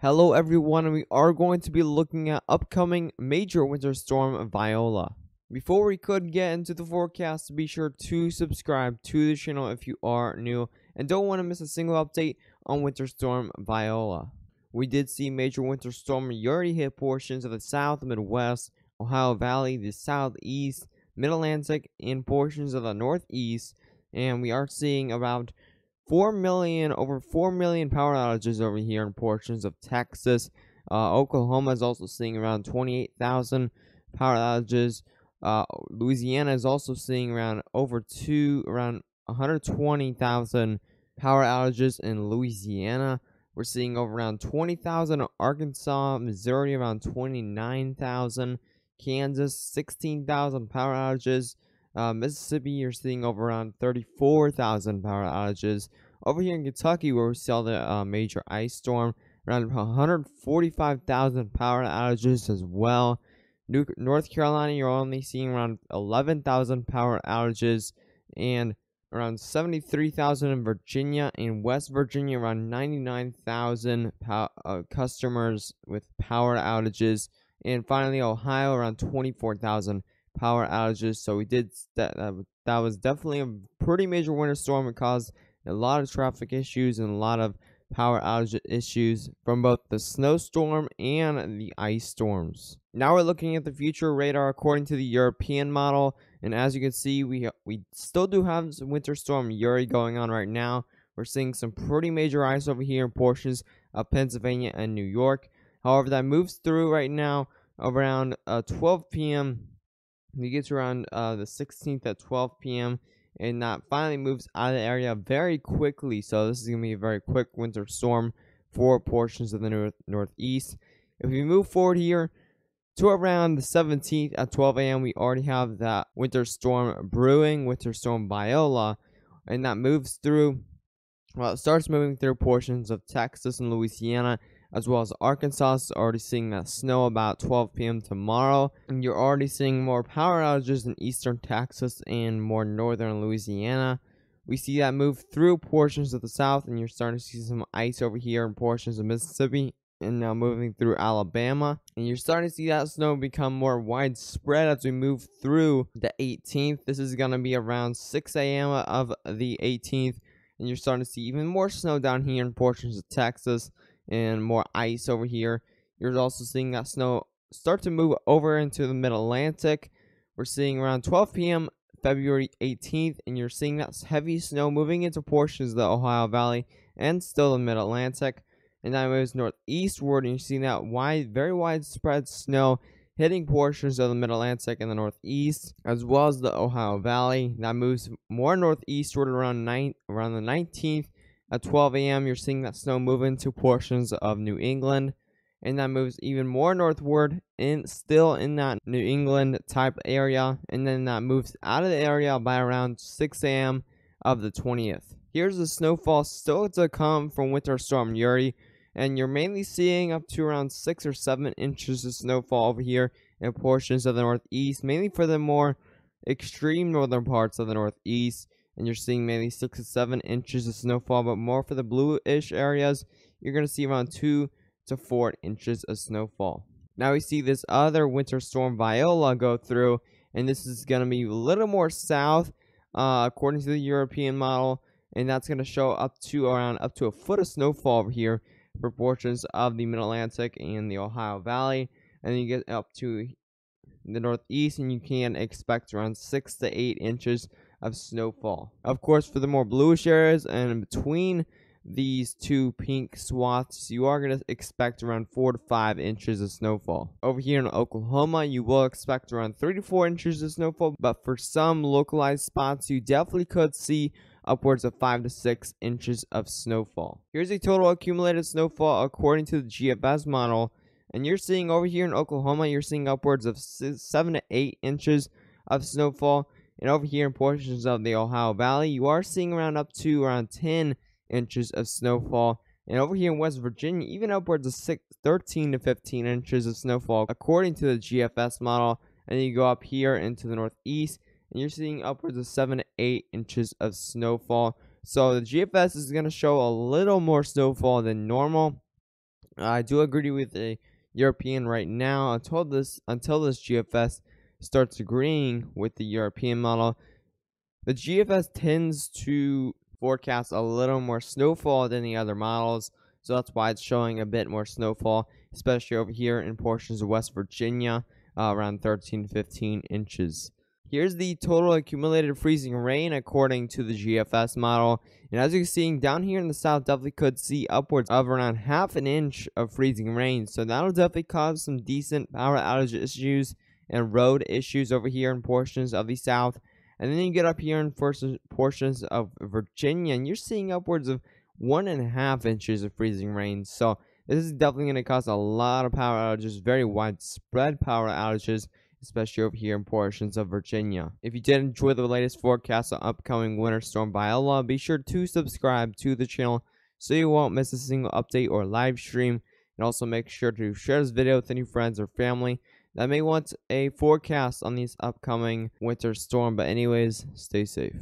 Hello everyone, and we are going to be looking at upcoming major winter storm Viola. Before we could get into the forecast, be sure to subscribe to the channel if you are new and don't want to miss a single update on winter storm Viola. We did see major winter storm Uri hit portions of the South, Midwest, Ohio Valley, the Southeast, Mid-Atlantic, and portions of the Northeast, and we are seeing about over 4 million power outages over here in portions of Texas. Oklahoma is also seeing around 28,000 power outages. Louisiana is also seeing around 120,000 power outages in Louisiana. We're seeing over around 20,000 in Arkansas, Missouri around 29,000, Kansas 16,000 power outages. Mississippi, you're seeing over around 34,000 power outages. Over here in Kentucky, where we saw the major ice storm, around 145,000 power outages as well. North Carolina, you're only seeing around 11,000 power outages, and around 73,000 in Virginia. In West Virginia, around 99,000 customers with power outages. And finally, Ohio, around 24,000 power outages. So we did that was definitely a pretty major winter storm. It caused a lot of traffic issues and a lot of power outage issues from both the snowstorm and the ice storms. Now we're looking at the future radar according to the European model, and as you can see, we still do have some winter storm Uri going on right now. We're seeing some pretty major ice over here in portions of Pennsylvania and New York. However, that moves through right now around 12 p.m. It gets around the 16th at 12 p.m. and that finally moves out of the area very quickly. So this is going to be a very quick winter storm for portions of the northeast. If we move forward here to around the 17th at 12 a.m., we already have that winter storm brewing, winter storm Viola, and that moves through. Well, it starts moving through portions of Texas and Louisiana, as well as Arkansas is already seeing that snow about 12 p.m. tomorrow. And you're already seeing more power outages in eastern Texas and more northern Louisiana. We see that move through portions of the south, and you're starting to see some ice over here in portions of Mississippi, and now moving through Alabama. And you're starting to see that snow become more widespread as we move through the 18th. This is going to be around 6 a.m. of the 18th. And you're starting to see even more snow down here in portions of Texas and more ice over here. You're also seeing that snow start to move over into the Mid-Atlantic. We're seeing around 12 p.m. February 18th, and you're seeing that heavy snow moving into portions of the Ohio Valley and still the Mid-Atlantic. And that moves northeastward, and you're seeing that very widespread snow hitting portions of the Mid-Atlantic and the Northeast, as well as the Ohio Valley. That moves more northeastward around the 19th at 12 a.m. You're seeing that snow move into portions of New England, and that moves even more northward, still in that New England type area, and then that moves out of the area by around 6 a.m. of the 20th. Here's the snowfall still to come from Winter Storm Uri, and you're mainly seeing up to around 6 or 7 inches of snowfall over here in portions of the Northeast, mainly for the more extreme northern parts of the Northeast. And you're seeing mainly 6 to 7 inches of snowfall, but more for the bluish areas, you're going to see around 2 to 4 inches of snowfall. Now we see this other winter storm Viola go through, and this is going to be a little more south, according to the European model, and that's going to show up to a foot of snowfall over here for portions of the Mid-Atlantic and the Ohio Valley. And then you get up to the Northeast, and you can expect around 6 to 8 inches of snowfall. Of course, for the more bluish areas and in between these two pink swaths, you are going to expect around 4 to 5 inches of snowfall. Over here in Oklahoma, you will expect around 3 to 4 inches of snowfall, but for some localized spots, you definitely could see upwards of 5 to 6 inches of snowfall. Here's a total accumulated snowfall according to the GFS model, and you're seeing over here in Oklahoma, you're seeing upwards of 7 to 8 inches of snowfall. And over here in portions of the Ohio Valley, you are seeing around 10 inches of snowfall. And over here in West Virginia, even upwards of 13 to 15 inches of snowfall, according to the GFS model. And then you go up here into the Northeast, and you're seeing upwards of 7 to 8 inches of snowfall. So the GFS is going to show a little more snowfall than normal. I do agree with the European right now until this GFS starts agreeing with the European model. The GFS tends to forecast a little more snowfall than the other models, so that's why it's showing a bit more snowfall, especially over here in portions of West Virginia, around 13 to 15 inches. Here's the total accumulated freezing rain according to the GFS model. And as you're seeing down here in the south, definitely could see upwards of around half an inch of freezing rain. So that'll definitely cause some decent power outage issues and road issues over here in portions of the south. And then you get up here in portions of Virginia, and you're seeing upwards of 1.5 inches of freezing rain. So this is definitely going to cause a lot of power outages, very widespread power outages, especially over here in portions of Virginia. If you did enjoy the latest forecast on upcoming winter storm Viola, be sure to subscribe to the channel so you won't miss a single update or live stream. And also make sure to share this video with any friends or family that may want a forecast on this upcoming winter storm. But anyways, stay safe.